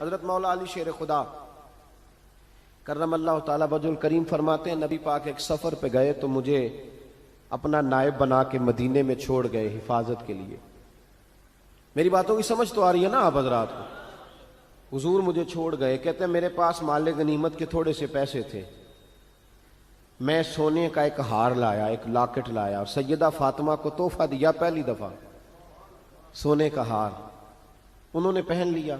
حضرت مولا علی شیر خدا کرم اللہ تعالی وجہ الکریم فرماتے ہیں نبی پاک ایک سفر پہ گئے تو مجھے اپنا نائب بنا کے مدینے میں چھوڑ گئے حفاظت کے لیے. میری باتوں کی سمجھ تو آ رہی ہے نا آپ حضرات کو؟ حضور مجھے چھوڑ گئے، کہتے ہیں میرے پاس مال غنیمت کے تھوڑے سے پیسے تھے، میں سونے کا ایک ہار لایا، ایک لاکٹ لایا اور سیدہ فاطمہ کو تحفہ دیا، پہلی دفعہ سونے کا ہار انہوں نے پہن لیا.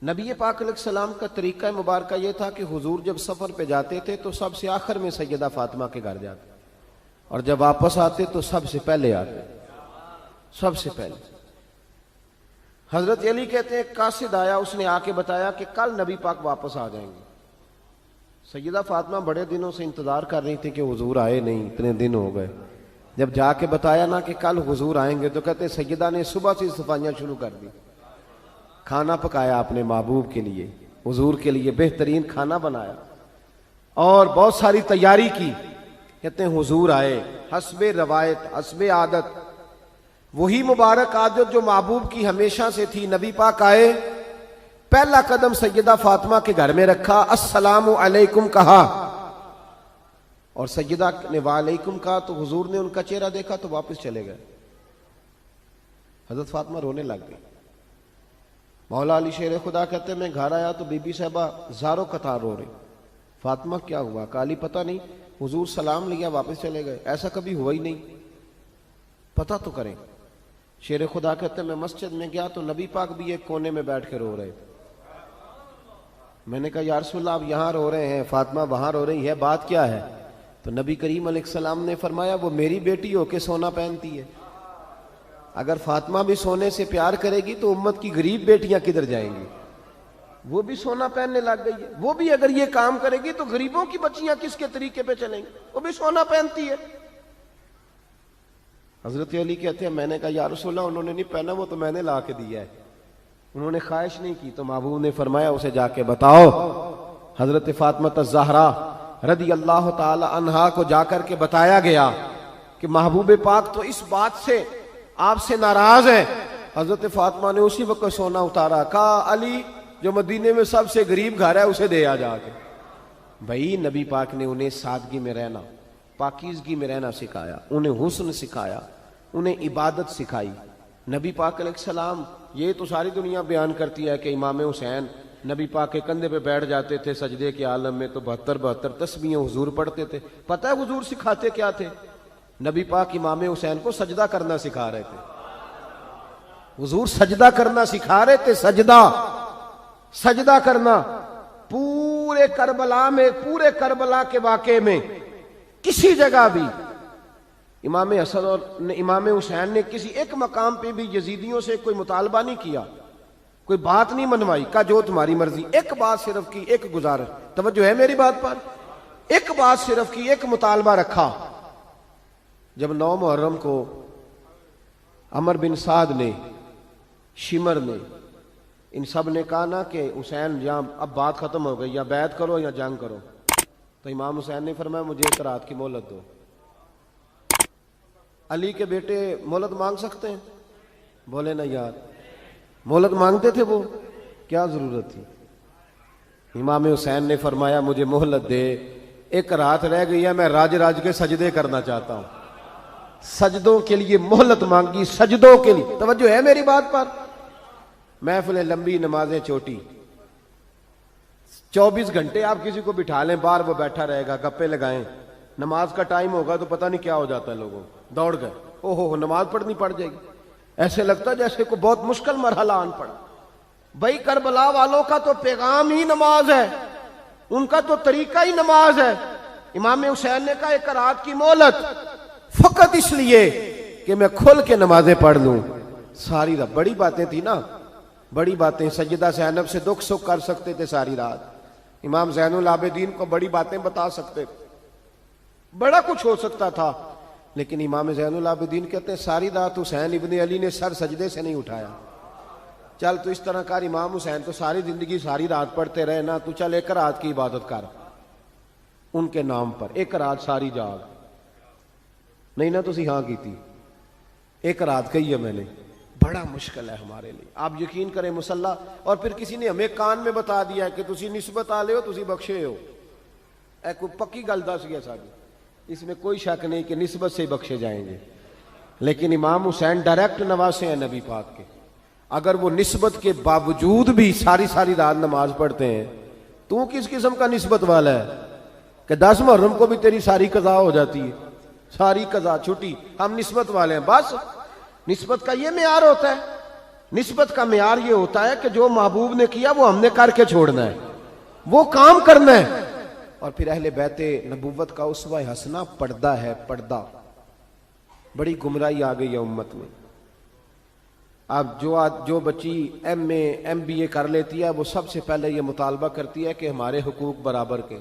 نبی پاک علیہ السلام کا طریقہ مبارکہ یہ تھا کہ حضور جب سفر پہ جاتے تھے تو سب سے آخر میں سیدہ فاطمہ کے گھر جاتے اور جب واپس آتے تو سب سے پہلے آتے، سب سے پہلے. حضرت علی کہتے ہیں ایک قاصد آیا، اس نے آ کے بتایا کہ کل نبی پاک واپس آ جائیں گے. سیدہ فاطمہ بڑے دنوں سے انتظار کر رہی تھی کہ حضور آئے نہیں، اتنے دن ہو گئے. جب جا کے بتایا نا کہ کل حضور آئیں گے تو کہتے سیدہ نے صبح سے صفائیاں شروع کر دی، کھانا پکایا اپنے محبوب کے لیے، حضور کے لیے بہترین کھانا بنایا اور بہت ساری تیاری کی. کہتے ہیں حضور آئے، حسب روایت حسب عادت، وہی مبارک عادت جو محبوب کی ہمیشہ سے تھی. نبی پاک آئے، پہلا قدم سیدہ فاطمہ کے گھر میں رکھا، السلام علیکم کہا اور سیدہ نے وعلیکم کہا تو حضور نے ان کا چہرہ دیکھا تو واپس چلے گئے. حضرت فاطمہ رونے لگ گئی. مولا علی شیر خدا کہتے ہیں میں گھر آیا تو بی بی صاحبہ زاروں قطار رو رہی. فاطمہ کیا ہوا؟ کالی پتہ نہیں، حضور سلام لیا واپس چلے گئے، ایسا کبھی ہوا ہی نہیں، پتہ تو کریں. شیر خدا کہتے ہیں میں مسجد میں گیا تو نبی پاک بھی ایک کونے میں بیٹھ کے رو رہے تھے. میں نے کہا یا رسول اللہ آپ یہاں رو رہے ہیں، فاطمہ وہاں رو رہی ہے، بات کیا ہے؟ تو نبی کریم علیہ السلام نے فرمایا وہ میری بیٹی ہو کے سونا پہنتی ہے، اگر فاطمہ بھی سونے سے پیار کرے گی تو امت کی غریب بیٹیاں کدھر جائیں گی؟ وہ بھی سونا پہننے لگ گئی ہے، وہ بھی اگر یہ کام کرے گی تو غریبوں کی بچیاں کس کے طریقے پہ چلیں گی؟ وہ بھی سونا پہنتی ہے. حضرت علی کہتے ہیں میں نے کہا یا رسول اللہ انہوں نے نہیں پہنا، وہ تو میں نے لا کے دیا ہے، انہوں نے خواہش نہیں کی. تو محبوب نے فرمایا اسے جا کے بتاؤ. حضرت فاطمہ الزہرا رضی اللہ تعالی عنہا کو جا کر کے بتایا گیا کہ محبوب پاک تو اس بات سے آپ سے ناراض ہیں. حضرت فاطمہ نے اسی وقت سونا اتارا، کہا علی جو مدینے میں سب سے غریب گھر ہے اسے دے آ جا کے. بھائی نبی پاک نے انہیں سادگی میں رہنا، پاکیزگی میں رہنا سکھایا، انہیں حسن سکھایا، انہیں عبادت سکھائی. نبی پاک علیہ السلام، یہ تو ساری دنیا بیان کرتی ہے کہ امام حسین نبی پاک کے کندھے پہ بیٹھ جاتے تھے سجدے کے عالم میں تو 72 تسبیحیں حضور پڑھتے تھے. پتہ ہے حضور سکھاتے کیا تھے؟ نبی پاک امام حسین کو سجدہ کرنا سکھا رہے تھے. حضور سجدہ کرنا سکھا رہے تھے، سجدہ کرنا. پورے کربلا کے واقعے میں کسی جگہ بھی امام حسن اور امام حسین نے کسی ایک مقام پہ بھی یزیدیوں سے کوئی مطالبہ نہیں کیا، کوئی بات نہیں منوائی، کہا جو تمہاری مرضی. ایک بات صرف کی، ایک گزارش، توجہ ہے میری بات پر، ایک بات صرف کی، ایک مطالبہ رکھا. جب 9 محرم کو عمر بن سعد نے، شمر نے، ان سب نے کہا نا کہ حسین یا اب بات ختم ہو گئی، یا بیعت کرو یا جنگ کرو، تو امام حسین نے فرمایا مجھے ایک رات کی مہلت دو. علی کے بیٹے مہلت مانگ سکتے ہیں؟ بولے نا یار، مہلت مانگتے تھے وہ، کیا ضرورت تھی؟ امام حسین نے فرمایا مجھے مہلت دے، ایک رات رہ گئی ہے، میں راج کے سجدے کرنا چاہتا ہوں. سجدوں کے لیے مہلت مانگی، سجدوں کے لیے. توجہ ہے میری بات پر؟ محفلیں لمبی، نمازیں چھوٹی. 24 گھنٹے آپ کسی کو بٹھا لیں باہر، وہ بیٹھا رہے گا، گپے لگائیں. نماز کا ٹائم ہوگا تو پتہ نہیں کیا ہو جاتا ہے، لوگوں دوڑ گئے، او ہو نماز پڑھنی پڑ جائے گی. ایسے لگتا ہے جیسے کوئی بہت مشکل مرحلہ آن پڑا. بھائی کربلا والوں کا تو پیغام ہی نماز ہے، ان کا تو طریقہ ہی نماز ہے. امام حسین نے کہا ایک رات کی مہلت، فقط اس لیے کہ میں کھل کے نمازیں پڑھ لوں. ساری رات بڑی باتیں تھی نا، بڑی باتیں. سیدہ زینب سے دکھ سکھ کر سکتے تھے ساری رات، امام زین العابدین کو بڑی باتیں بتا سکتے تھے، بڑا کچھ ہو سکتا تھا. لیکن امام زین العابدین کہتے ہیں ساری رات حسین ابن علی نے سر سجدے سے نہیں اٹھایا. چل تو اس طرح کر، امام حسین تو ساری زندگی ساری رات پڑھتے رہے نا، تو چل ایک رات کی عبادت کر ان کے نام پر، ایک رات ساری جاگ. نہیں نا تسی ہاں کی تھی، ایک رات کہی ہے میں نے، بڑا مشکل ہے ہمارے لیے. آپ یقین کریں مسلح، اور پھر کسی نے ہمیں کان میں بتا دیا کہ تسی نسبت آلے ہو، تسی بخشے ہو. اے کوئی پکی گل دس گیا ساری، اس میں کوئی شک نہیں کہ نسبت سے بخشے جائیں گے. لیکن امام حسین ڈائریکٹ نواسے ہیں نبی پاک کے. اگر وہ نسبت کے باوجود بھی ساری ساری رات نماز پڑھتے ہیں، تو کس قسم کا نسبت والا ہے کہ 10 محرم کو بھی تیری ساری قضا ہو جاتی ہے، ساری قضا چھٹی. ہم نسبت والے ہیں. بس نسبت کا یہ معیار ہوتا ہے. نسبت کا معیار یہ ہوتا ہے کہ جو محبوب نے کیا وہ ہم نے کر کے چھوڑنا ہے، وہ کام کرنا ہے. اور پھر اہل بیت نبوت کا اسوہ حسنہ پردہ ہے. پردہ بڑی گمراہی آ گئی ہے امت میں. اب جو بچی ایم بی اے کر لیتی ہے وہ سب سے پہلے یہ مطالبہ کرتی ہے کہ ہمارے حقوق برابر کے.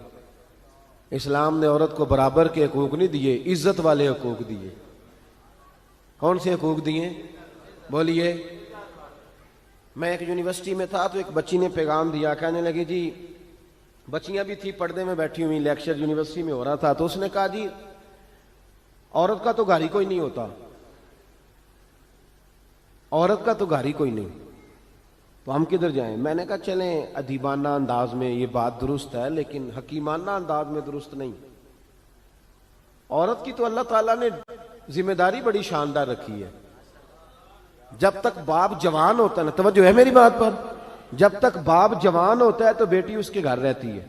اسلام نے عورت کو برابر کے حقوق نہیں دیے، عزت والے حقوق دیے. کون سے حقوق دیے بولیے؟ میں ایک یونیورسٹی میں تھا تو ایک بچی نے پیغام دیا، کہنے لگی جی، بچیاں بھی تھی پردے میں بیٹھی ہوئی، لیکچر یونیورسٹی میں ہو رہا تھا، تو اس نے کہا جی عورت کا تو گھر ہی کوئی نہیں ہوتا، عورت کا تو گھر ہی کوئی نہیں، تو ہم کدھر جائیں؟ میں نے کہا چلیں ادیبانہ انداز میں یہ بات درست ہے لیکن حکیمانہ انداز میں درست نہیں. عورت کی تو اللہ تعالیٰ نے ذمہ داری بڑی شاندار رکھی ہے. جب تک باپ جوان ہوتا ہے نا، توجہ ہے میری بات پر، جب تک باپ جوان ہوتا ہے تو بیٹی اس کے گھر رہتی ہے.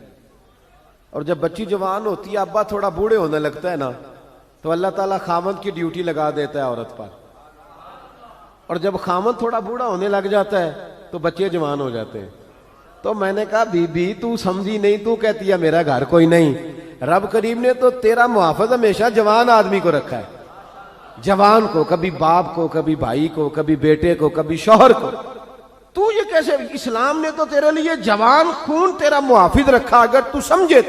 اور جب بچی جوان ہوتی ہے، ابا تھوڑا بوڑھے ہونے لگتا ہے نا، تو اللہ تعالیٰ خامند کی ڈیوٹی لگا دیتا ہے عورت پر. اور جب خامند تھوڑا بوڑھا ہونے لگ جاتا ہے تو بچے جوان ہو جاتے ہیں. تو میں نے کہا بی بی تو سمجھی نہیں، تو کہتی ہے میرا گھر کوئی نہیں. رب کریم نے تو تیرا محافظ ہمیشہ جوان آدمی کو رکھا ہے. جوان کو، کبھی باپ کو، کبھی بھائی کو، کبھی بیٹے کو، کبھی شوہر کو. تو یہ کیسے؟ اسلام نے تو تیرے لیے جوان خون تیرا محافظ رکھا اگر تو سمجھے.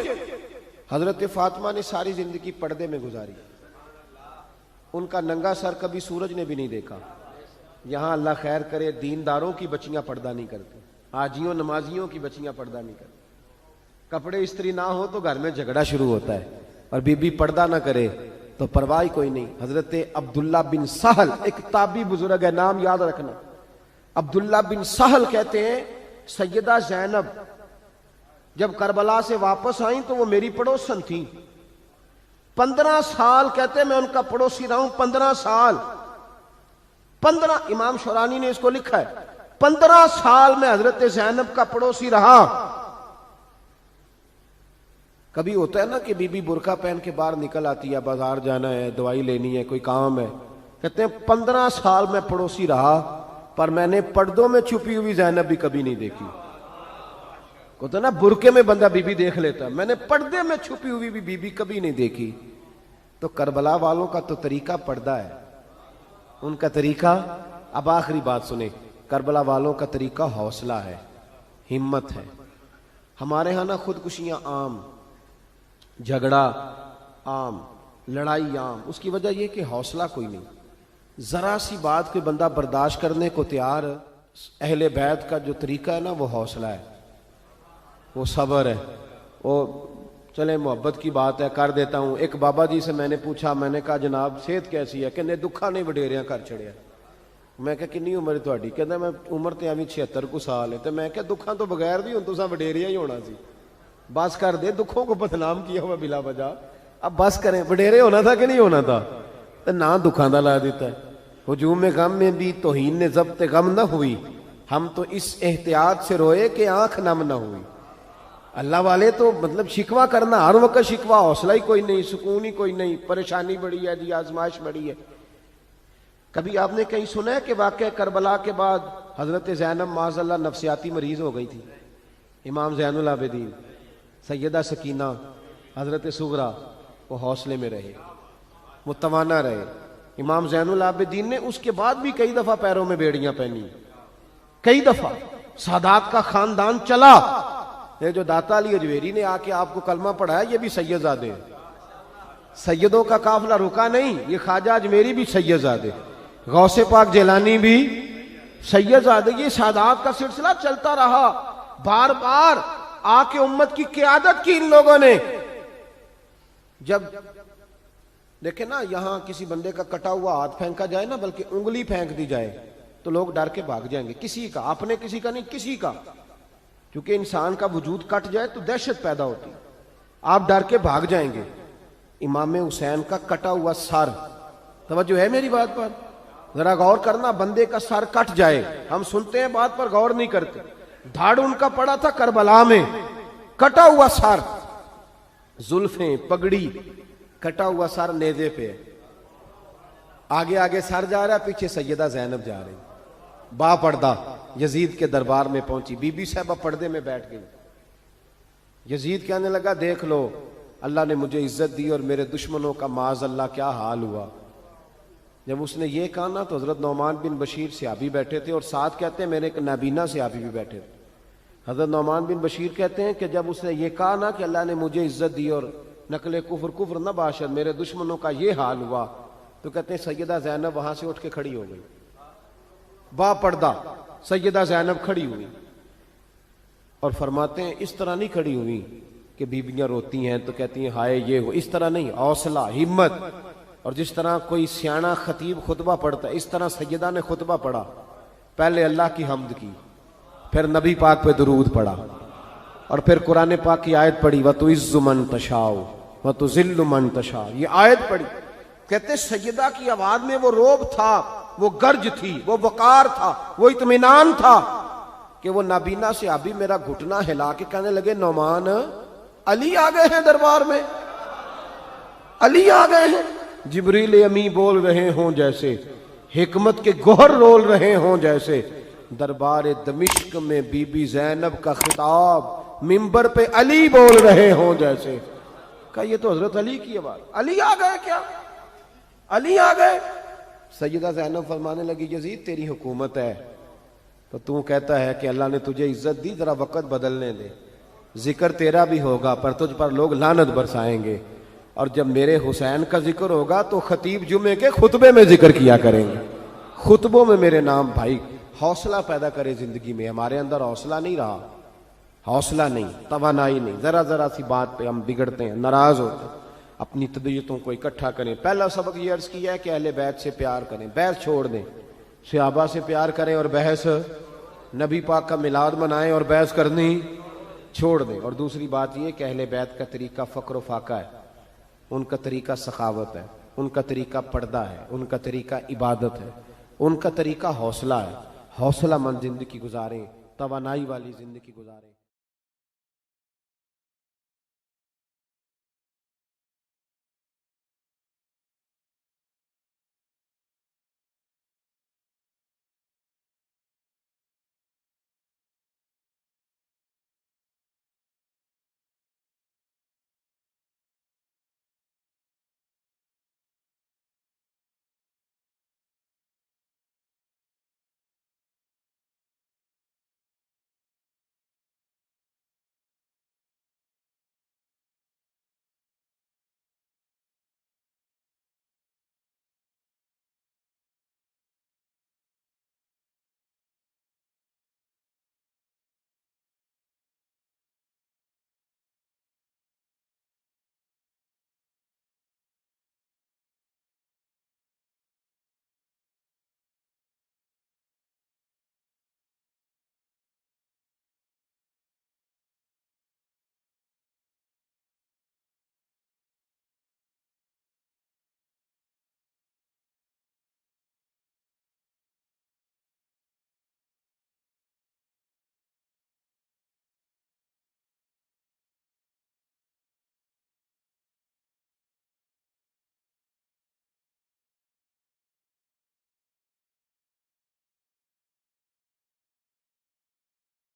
حضرت فاطمہ نے ساری زندگی پردے میں گزاری. ان کا ننگا سر کبھی سورج نے بھی نہیں دیکھا. یہاں اللہ خیر کرے دینداروں کی بچیاں پردہ نہیں کرتی، حاجیوں نمازیوں کی بچیاں پردہ نہیں کرتی. کپڑے استری نہ ہو تو گھر میں جھگڑا شروع ہوتا ہے، اور بی بی پردہ نہ کرے تو پرواہ کوئی نہیں. حضرت عبداللہ بن سہل ایک تابعی بزرگ ہے، نام یاد رکھنا. عبداللہ بن سہل کہتے ہیں سیدہ زینب جب کربلا سے واپس آئیں تو وہ میری پڑوسن تھیں. 15 سال کہتے ہیں میں ان کا پڑوسی رہا ہوں. 15 سال، 15، امام شورانی نے اس کو لکھا ہے، 15 سال میں حضرت زینب کا پڑوسی رہا. کبھی ہوتا ہے نا کہ بی بی برقع پہن کے باہر نکل آتی ہے، بازار جانا ہے، دوائی لینی ہے، کوئی کام ہے. کہتے ہیں 15 سال میں پڑوسی رہا، پر میں نے پردوں میں چھپی ہوئی زینب بھی کبھی نہیں دیکھی. ہوتا ہے نا برقعے میں بندہ بی بی دیکھ لیتا، میں نے پردے میں چھپی ہوئی بھی بی بی کبھی نہیں دیکھی. تو کربلا والوں کا تو طریقہ پردہ ہے، ان کا طریقہ. اب آخری بات سنیں، کربلا والوں کا طریقہ حوصلہ ہے، ہمت ہے. ہمارے ہاں نا خودکشیاں عام، جھگڑا عام، لڑائی عام. اس کی وجہ یہ کہ حوصلہ کوئی نہیں. ذرا سی بات کوئی بندہ برداشت کرنے کو تیار. اہل بیت کا جو طریقہ ہے نا وہ حوصلہ ہے، وہ صبر ہے. وہ چلے محبت کی بات ہے کر دیتا ہوں. ایک بابا جی سے میں نے پوچھا، میں نے کہا جناب صحت کیسی ہے؟ کہ دکھا نہیں وڈیریاں کر چھڑیا. میں کہا کنی عمر تہاڈی؟ کہندا میں عمر تے ایویں 76 کو سال ہے. تے میں کہا دکھاں تو بغیر بھی ہن تساں وڈیریا ہی ہونا سی. بس کر دے، دکھوں کو بدنام کیا ہوا بلا وجہ. اب بس کریں، وڈیرے ہونا تھا کہ نہیں ہونا تھا؟ تے نہ دکھاں دا لا دیتا ہے. ہجوم غم میں بھی توہین نے ضبط غم نہ ہوئی، ہم تو اس احتیاط سے روئے کہ آنکھ نم نہ ہوئی. اللہ والے تو مطلب شکوہ کرنا ہر وقت شکوہ، حوصلہ ہی کوئی نہیں، سکون ہی کوئی نہیں، پریشانی بڑی ہے جی، آزمائش بڑی ہے. کبھی آپ نے کہیں سنا ہے کہ واقعہ کربلا کے بعد حضرت زینب معاذ اللہ نفسیاتی مریض ہو گئی تھی؟ امام زین العابدین، سیدہ سکینہ، حضرت صغرا وہ حوصلے میں رہے، متوانا رہے. امام زین العابدین نے اس کے بعد بھی کئی دفعہ پیروں میں بیڑیاں پہنی، کئی دفعہ. سادات کا خاندان چلا. یہ جو داتا علی اجویری نے آ کے آپ کو کلمہ پڑھایا یہ بھی سید زادے، سیدوں کا قافلہ رکا نہیں. یہ خواجہ اجمیری بھی سید زادے، غوث پاک جیلانی بھی سید زادے. یہ سادات کا سلسلہ چلتا رہا. بار بار آ کے امت کی قیادت کی ان لوگوں نے. جب دیکھیں نا یہاں کسی بندے کا کٹا ہوا ہاتھ پھینکا جائے نا، بلکہ انگلی پھینک دی جائے تو لوگ ڈر کے بھاگ جائیں گے، کسی کا، اپنے کسی کا نہیں، کسی کا، کیونکہ انسان کا وجود کٹ جائے تو دہشت پیدا ہوتی، آپ ڈر کے بھاگ جائیں گے۔ امام حسین کا کٹا ہوا سر، توجہ ہے میری بات پر؟ ذرا غور کرنا، بندے کا سر کٹ جائے، ہم سنتے ہیں بات پر غور نہیں کرتے۔ دھاڑ ان کا پڑا تھا کربلا میں، کٹا ہوا سر، زلفیں، پگڑی، کٹا ہوا سر نیزے پہ، آگے آگے سر جا رہا ہے، پیچھے سیدہ زینب جا رہی، با پردہ یزید کے دربار میں پہنچی، بی بی صاحبہ پردے میں بیٹھ گئی۔ یزید کہنے لگا دیکھ لو، اللہ نے مجھے عزت دی اور میرے دشمنوں کا معاذ اللہ کیا حال ہوا۔ جب اس نے یہ کہا نا تو حضرت نعمان بن بشیر صحابی بیٹھے تھے، اور ساتھ کہتے ہیں میرے ایک نابینا صحابی بھی بیٹھے تھے۔ حضرت نعمان بن بشیر کہتے ہیں کہ جب اس نے یہ کہا نا کہ اللہ نے مجھے عزت دی اور نقل کفر کفر نہ باشد، میرے دشمنوں کا یہ حال ہوا، تو کہتے ہیں سیدہ زینب وہاں سے اٹھ کے کھڑی ہو گئی، با پردہ سیدہ زینب کھڑی ہوئی، اور فرماتے ہیں اس طرح نہیں کھڑی ہوئی کہ بیویاں روتی ہیں تو کہتی ہیں ہائے یہ ہو، اس طرح نہیں، حوصلہ، ہمت، اور جس طرح کوئی سیاںا خطیب خطبہ پڑھتا ہے اس طرح سیدہ نے خطبہ پڑھا، پہلے اللہ کی حمد کی، پھر نبی پاک پہ درود پڑھا، اور پھر قرآن پاک کی آیت پڑھی وَتُعِزُّ مَن تَشَاءُ وَتُذِلُّ مَن تَشَاءُ، یہ آیت پڑھی۔ کہتے سیدہ کی آواز میں وہ روب تھا، وہ گرج تھی، وہ وقار تھا، وہ اطمینان تھا کہ وہ نابینا صحابی میرا گھٹنا ہلا کے کہنے لگے نعمان علی آ گئے ہیں دربار میں، علی آ گئے ہیں، جبریل امی بول رہے ہوں جیسے، حکمت کے گوہر رول رہے ہوں جیسے، دربار دمشق میں بی بی زینب کا خطاب منبر پہ علی بول رہے ہوں جیسے۔ کہا یہ تو حضرت علی کی آواز، علی آ گئے کیا، علی آ گئے؟ سیدہ زینب فرمانے لگی یزید تیری حکومت ہے تو کہتا ہے کہ اللہ نے تجھے عزت دی، ذرا وقت بدلنے دے، ذکر تیرا بھی ہوگا پر تجھ پر لوگ لعنت برسائیں گے، اور جب میرے حسین کا ذکر ہوگا تو خطیب جمعے کے خطبے میں ذکر کیا کریں گے، خطبوں میں میرے نام۔ بھائی حوصلہ پیدا کرے زندگی میں، ہمارے اندر حوصلہ نہیں رہا، حوصلہ نہیں، توانائی نہیں، ذرا ذرا سی بات پہ ہم بگڑتے ہیں، ناراض ہوتے ہیں، اپنی طبیعتوں کو اکٹھا کریں۔ پہلا سبق یہ عرض کیا ہے کہ اہل بیت سے پیار کریں، بحث چھوڑ دیں، صحابہ سے پیار کریں اور بحث، نبی پاک کا میلاد منائیں اور بحث کرنی چھوڑ دیں۔ اور دوسری بات یہ کہ اہل بیت کا طریقہ فقر و فاقہ ہے، ان کا طریقہ سخاوت ہے، ان کا طریقہ پردہ ہے، ان کا طریقہ عبادت ہے، ان کا طریقہ حوصلہ ہے۔ حوصلہ مند زندگی گزاریں، توانائی والی زندگی گزاریں۔